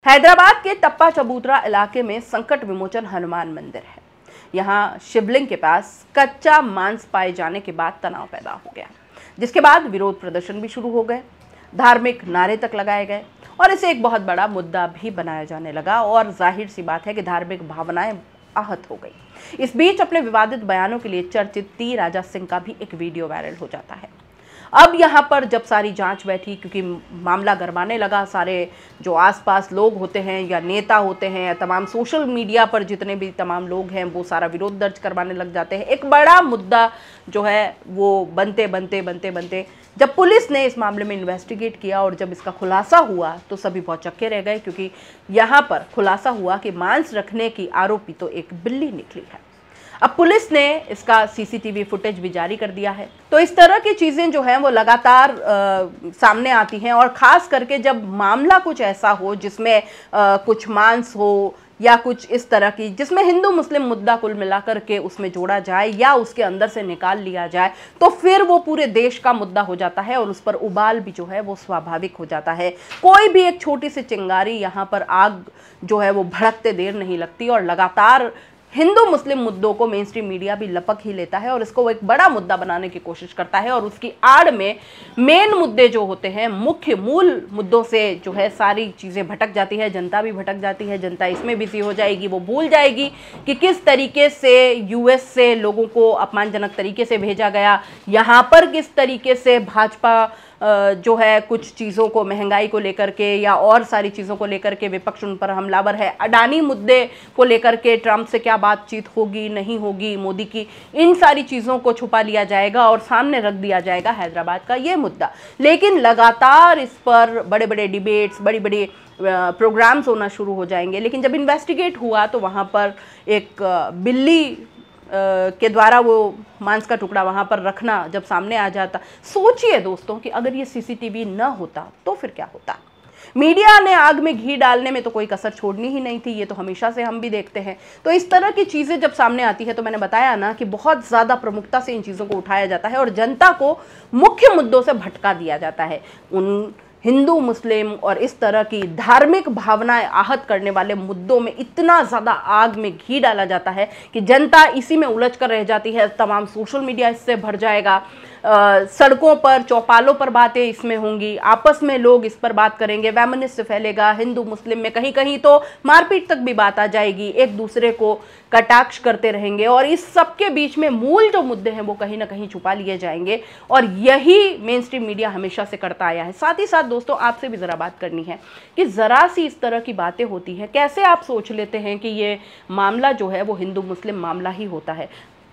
हैदराबाद के टप्पा चबूतरा इलाके में संकट विमोचन हनुमान मंदिर है। यहाँ शिवलिंग के पास कच्चा मांस पाए जाने के बाद तनाव पैदा हो गया, जिसके बाद विरोध प्रदर्शन भी शुरू हो गए, धार्मिक नारे तक लगाए गए और इसे एक बहुत बड़ा मुद्दा भी बनाया जाने लगा। और जाहिर सी बात है कि धार्मिक भावनाएं आहत हो गई। इस बीच अपने विवादित बयानों के लिए चर्चित टी राजा सिंह का भी एक वीडियो वायरल हो जाता है। अब यहाँ पर जब सारी जांच बैठी, क्योंकि मामला गरमाने लगा, सारे जो आसपास लोग होते हैं या नेता होते हैं या तमाम सोशल मीडिया पर जितने भी तमाम लोग हैं वो सारा विरोध दर्ज करवाने लग जाते हैं। एक बड़ा मुद्दा जो है वो बनते जब पुलिस ने इस मामले में इन्वेस्टिगेट किया और जब इसका खुलासा हुआ तो सभी बहुत चक्के रह गए, क्योंकि यहाँ पर खुलासा हुआ कि मांस रखने की आरोपी तो एक बिल्ली निकली है। अब पुलिस ने इसका सीसीटीवी फुटेज भी जारी कर दिया है। तो इस तरह की चीज़ें जो हैं वो लगातार सामने आती हैं, और ख़ास करके जब मामला कुछ ऐसा हो जिसमें कुछ मांस हो या कुछ इस तरह की, जिसमें हिंदू मुस्लिम मुद्दा कुल मिलाकर के उसमें जोड़ा जाए या उसके अंदर से निकाल लिया जाए, तो फिर वो पूरे देश का मुद्दा हो जाता है और उस पर उबाल भी जो है वो स्वाभाविक हो जाता है। कोई भी एक छोटी सी चिंगारी यहाँ पर आग जो है वो भड़कते देर नहीं लगती, और लगातार हिंदू मुस्लिम मुद्दों को मेन स्ट्रीम मीडिया भी लपक ही लेता है और इसको वो एक बड़ा मुद्दा बनाने की कोशिश करता है। और उसकी आड़ में मेन मुद्दे जो होते हैं, मुख्य मूल मुद्दों से जो है सारी चीज़ें भटक जाती है, जनता भी भटक जाती है। जनता इसमें बिजी हो जाएगी, वो भूल जाएगी कि किस तरीके से यूएस से लोगों को अपमानजनक तरीके से भेजा गया, यहाँ पर किस तरीके से भाजपा जो है कुछ चीज़ों को, महंगाई को लेकर के या और सारी चीज़ों को लेकर के विपक्ष उन पर हमलावर है। अडानी मुद्दे को लेकर के ट्रंप से क्या बातचीत होगी नहीं होगी, मोदी की, इन सारी चीज़ों को छुपा लिया जाएगा और सामने रख दिया जाएगा हैदराबाद का ये मुद्दा। लेकिन लगातार इस पर बड़े बड़े डिबेट्स, बड़ी बड़ी प्रोग्राम्स होना शुरू हो जाएंगे। लेकिन जब इन्वेस्टिगेट हुआ तो वहाँ पर एक बिल्ली के द्वारा वो मांस का टुकड़ा वहाँ पर रखना जब सामने आ जाता, सोचिए दोस्तों कि अगर ये सीसीटीवी न होता तो फिर क्या होता। मीडिया ने आग में घी डालने में तो कोई कसर छोड़नी ही नहीं थी, ये तो हमेशा से हम भी देखते हैं। तो इस तरह की चीज़ें जब सामने आती है तो मैंने बताया ना कि बहुत ज़्यादा प्रमुखता से इन चीज़ों को उठाया जाता है और जनता को मुख्य मुद्दों से भटका दिया जाता है। उन हिंदू मुस्लिम और इस तरह की धार्मिक भावनाएं आहत करने वाले मुद्दों में इतना ज़्यादा आग में घी डाला जाता है कि जनता इसी में उलझ कर रह जाती है। तमाम सोशल मीडिया इससे भर जाएगा, सड़कों पर चौपालों पर बातें इसमें होंगी, आपस में लोग इस पर बात करेंगे, वैमनस्य फैलेगा, हिंदू मुस्लिम में कहीं कहीं तो मारपीट तक भी बात आ जाएगी, एक दूसरे को कटाक्ष करते रहेंगे और इस सब के बीच में मूल जो मुद्दे हैं वो कहीं ना कहीं छुपा लिए जाएंगे। और यही मेन स्ट्रीम मीडिया हमेशा से करता आया है। साथ ही साथ दोस्तों आपसे भी ज़रा बात करनी है कि ज़रा सी इस तरह की बातें होती हैं, कैसे आप सोच लेते हैं कि ये मामला जो है वो हिंदू मुस्लिम मामला ही होता है।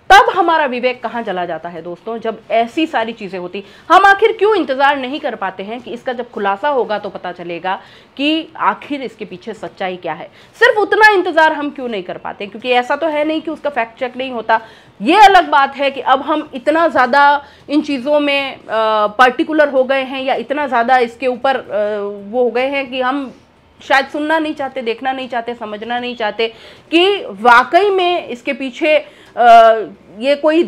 तब हमारा विवेक कहाँ चला जाता है दोस्तों, जब ऐसी सारी चीज़ें होती। हम आखिर क्यों इंतज़ार नहीं कर पाते हैं कि इसका जब खुलासा होगा तो पता चलेगा कि आखिर इसके पीछे सच्चाई क्या है। सिर्फ उतना इंतज़ार हम क्यों नहीं कर पाते, क्योंकि ऐसा तो है नहीं कि उसका फैक्ट चेक नहीं होता। ये अलग बात है कि अब हम इतना ज़्यादा इन चीज़ों में पर्टिकुलर हो गए हैं या इतना ज़्यादा इसके ऊपर वो हो गए हैं कि हम शायद सुनना नहीं चाहते, देखना नहीं चाहते, समझना नहीं चाहते कि वाकई में इसके पीछे ये कोई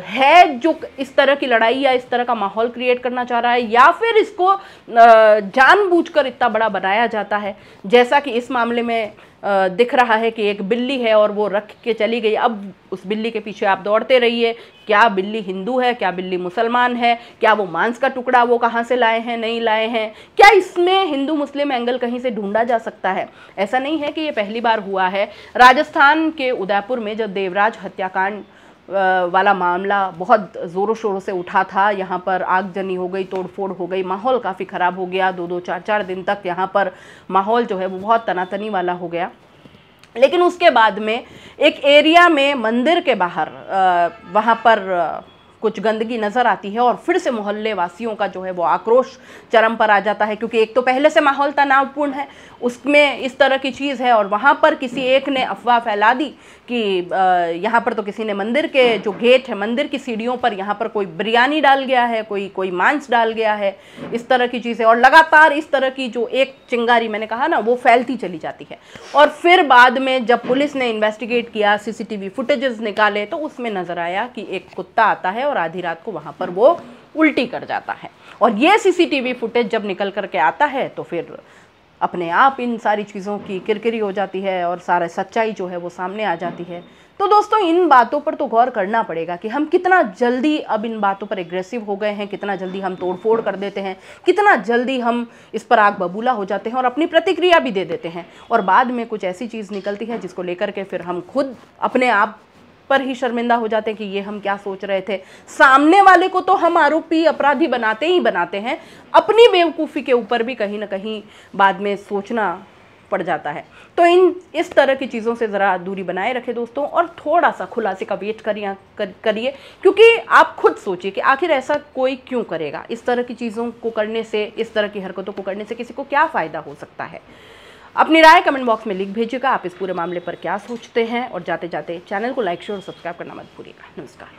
है जो इस तरह की लड़ाई या इस तरह का माहौल क्रिएट करना चाह रहा है, या फिर इसको जानबूझकर इतना बड़ा बनाया जाता है, जैसा कि इस मामले में दिख रहा है कि एक बिल्ली है और वो रख के चली गई। अब उस बिल्ली के पीछे आप दौड़ते रहिए, क्या बिल्ली हिंदू है, क्या बिल्ली मुसलमान है, क्या वो मांस का टुकड़ा वो कहाँ से लाए हैं, नहीं लाए हैं, क्या इसमें हिंदू मुस्लिम एंगल कहीं से ढूंढा जा सकता है। ऐसा नहीं है कि ये पहली बार हुआ है। राजस्थान के उदयपुर में जब देवराज हत्याकांड वाला मामला बहुत ज़ोरों शोरों से उठा था, यहाँ पर आगजनी हो गई, तोड़फोड़ हो गई, माहौल काफ़ी ख़राब हो गया। 2-2, 4-4 दिन तक यहाँ पर माहौल जो है वो बहुत तनातनी वाला हो गया। लेकिन उसके बाद में एक एरिया में मंदिर के बाहर वहाँ पर कुछ गंदगी नज़र आती है और फिर से मोहल्ले वासियों का जो है वो आक्रोश चरम पर आ जाता है, क्योंकि एक तो पहले से माहौल तनावपूर्ण है, उसमें इस तरह की चीज़ है और वहाँ पर किसी एक ने अफवाह फैला दी कि यहाँ पर तो किसी ने मंदिर के जो गेट है, मंदिर की सीढ़ियों पर यहाँ पर कोई बिरयानी डाल गया है, कोई मांस डाल गया है, इस तरह की चीज़ें। और लगातार इस तरह की जो एक चिंगारी मैंने कहा ना वो फैलती चली जाती है। और फिर बाद में जब पुलिस ने इन्वेस्टिगेट किया, सीसीटीवी फुटेजेस निकाले, तो उसमें नज़र आया कि एक कुत्ता आता है और आधी रात को वहाँ पर वो उल्टी कर जाता है। और ये सीसीटीवी फुटेज जब निकल करके आता है तो फिर अपने आप इन सारी चीज़ों की किरकिरी हो जाती है और सारा सच्चाई जो है वो सामने आ जाती है। तो दोस्तों इन बातों पर तो गौर करना पड़ेगा कि हम कितना जल्दी अब इन बातों पर एग्रेसिव हो गए हैं, कितना जल्दी हम तोड़फोड़ कर देते हैं, कितना जल्दी हम इस पर आग बबूला हो जाते हैं और अपनी प्रतिक्रिया भी दे देते हैं, और बाद में कुछ ऐसी चीज़ निकलती है जिसको लेकर के फिर हम खुद अपने आप पर ही शर्मिंदा हो जाते हैं कि ये हम क्या सोच रहे थे। सामने वाले को तो हम आरोपी अपराधी बनाते ही बनाते हैं, अपनी बेवकूफ़ी के ऊपर भी कहीं ना कहीं बाद में सोचना पड़ जाता है। तो इस तरह की चीज़ों से ज़रा दूरी बनाए रखें दोस्तों, और थोड़ा सा खुलासे का वेट करिए, क्योंकि आप खुद सोचिए कि आखिर ऐसा कोई क्यों करेगा। इस तरह की चीज़ों को करने से, इस तरह की हरकतों को करने से किसी को क्या फ़ायदा हो सकता है। अपनी राय कमेंट बॉक्स में लिख भेजिएगा, आप इस पूरे मामले पर क्या सोचते हैं, और जाते जाते चैनल को लाइक शेयर और सब्सक्राइब करना मत भूलिएगा। नमस्कार।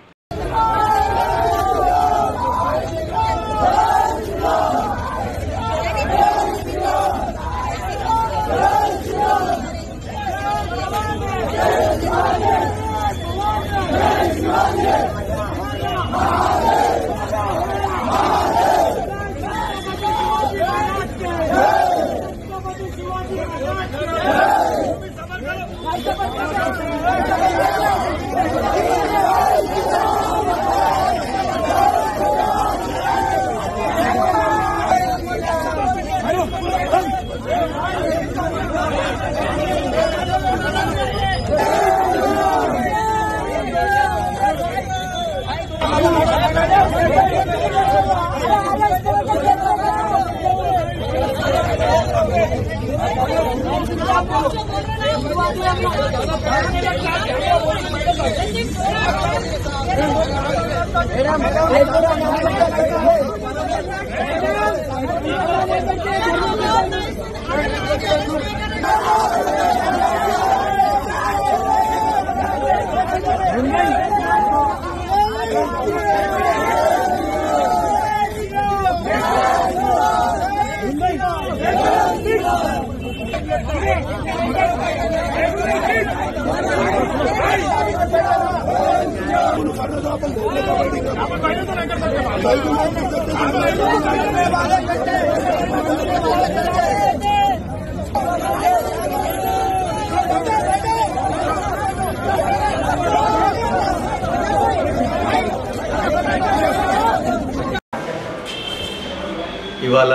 ఇవాళ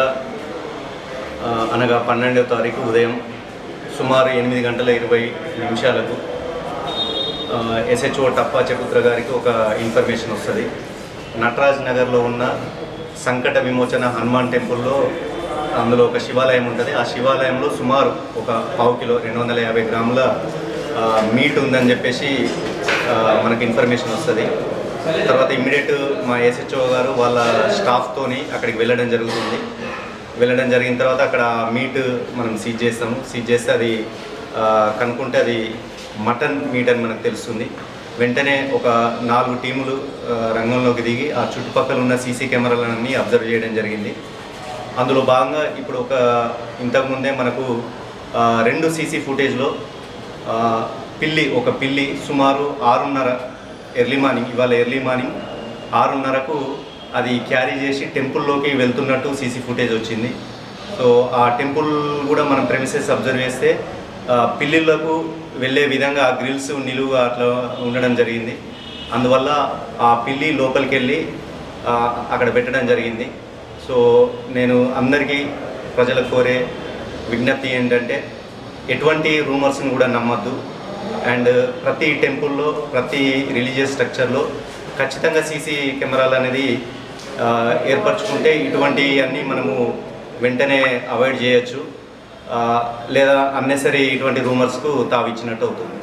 అనగా 12వ తారీఖు ఉదయం సుమారు 8:20 SHO టప్పా చెకుత్ర గారికి ఒక ఇన్ఫర్మేషన్ వస్తుంది. నటరాజ్ నగర్లో ఉన్న సంకట విమోచన హనుమాన్ టెంపుల్లో అందులో ఒక శివాలయం ఉంటుంది. ఆ శివాలయంలో సుమారు ఒక 1/2 కిలో 250 గ్రాముల మీట్ ఉందని చెప్పేసి మనకు ఇన్ఫర్మేషన్ వస్తుంది. తర్వాత ఇమ్మీడియట్ మా SHO గారు వాళ్ళ స్టాఫ్తోని అక్కడికి వెళ్ళడం జరుగుతుంది. వెళ్ళడం జరిగిన తర్వాత అక్కడ మీట్ మనం సీజ్ చేస్తాము. సీజ్ చేస్తే అది కనుక్కుంటే అది మటన్ మీట్ అని మనకు తెలుస్తుంది. వెంటనే ఒక 4 టీములు రంగంలోకి దిగి ఆ చుట్టుపక్కల ఉన్న సీసీ కెమెరాలన్నీ అబ్జర్వ్ చేయడం జరిగింది. అందులో భాగంగా ఇప్పుడు ఇంతకుముందే మనకు 2 సీసీ ఫుటేజ్లో ఒక పిల్లి సుమారు 6:30 ఎర్లీ మార్నింగ్, ఇవాళ ఎర్లీ మార్నింగ్ 6:30కు అది క్యారీ చేసి టెంపుల్లోకి వెళ్తున్నట్టు సీసీ ఫుటేజ్ వచ్చింది. సో ఆ టెంపుల్ కూడా మనం ప్రెమిసెస్ అబ్జర్వ్ చేస్తే పిల్లిళ్లకు వెళ్ళే విధంగా ఆ గ్రిల్స్ నిలువుగా అట్లా ఉండడం జరిగింది. అందువల్ల ఆ పిల్లి లోపలికి వెళ్ళి అక్కడ పెట్టడం జరిగింది. సో నేను అందరికీ ప్రజలకు కోరే విజ్ఞప్తి ఏంటంటే ఎటువంటి రూమర్స్ని కూడా నమ్మద్దు. అండ్ ప్రతి టెంపుల్లో, ప్రతి రిలీజియస్ స్ట్రక్చర్లో ఖచ్చితంగా సీసీ కెమెరాలు అనేది ఏర్పరచుకుంటే ఇటువంటి అన్నీ మనము వెంటనే అవాయిడ్ చేయొచ్చు, లేదా అన్నెసరీ ఇటువంటి రూమర్స్కు తావిచ్చినట్టు అవుతుంది.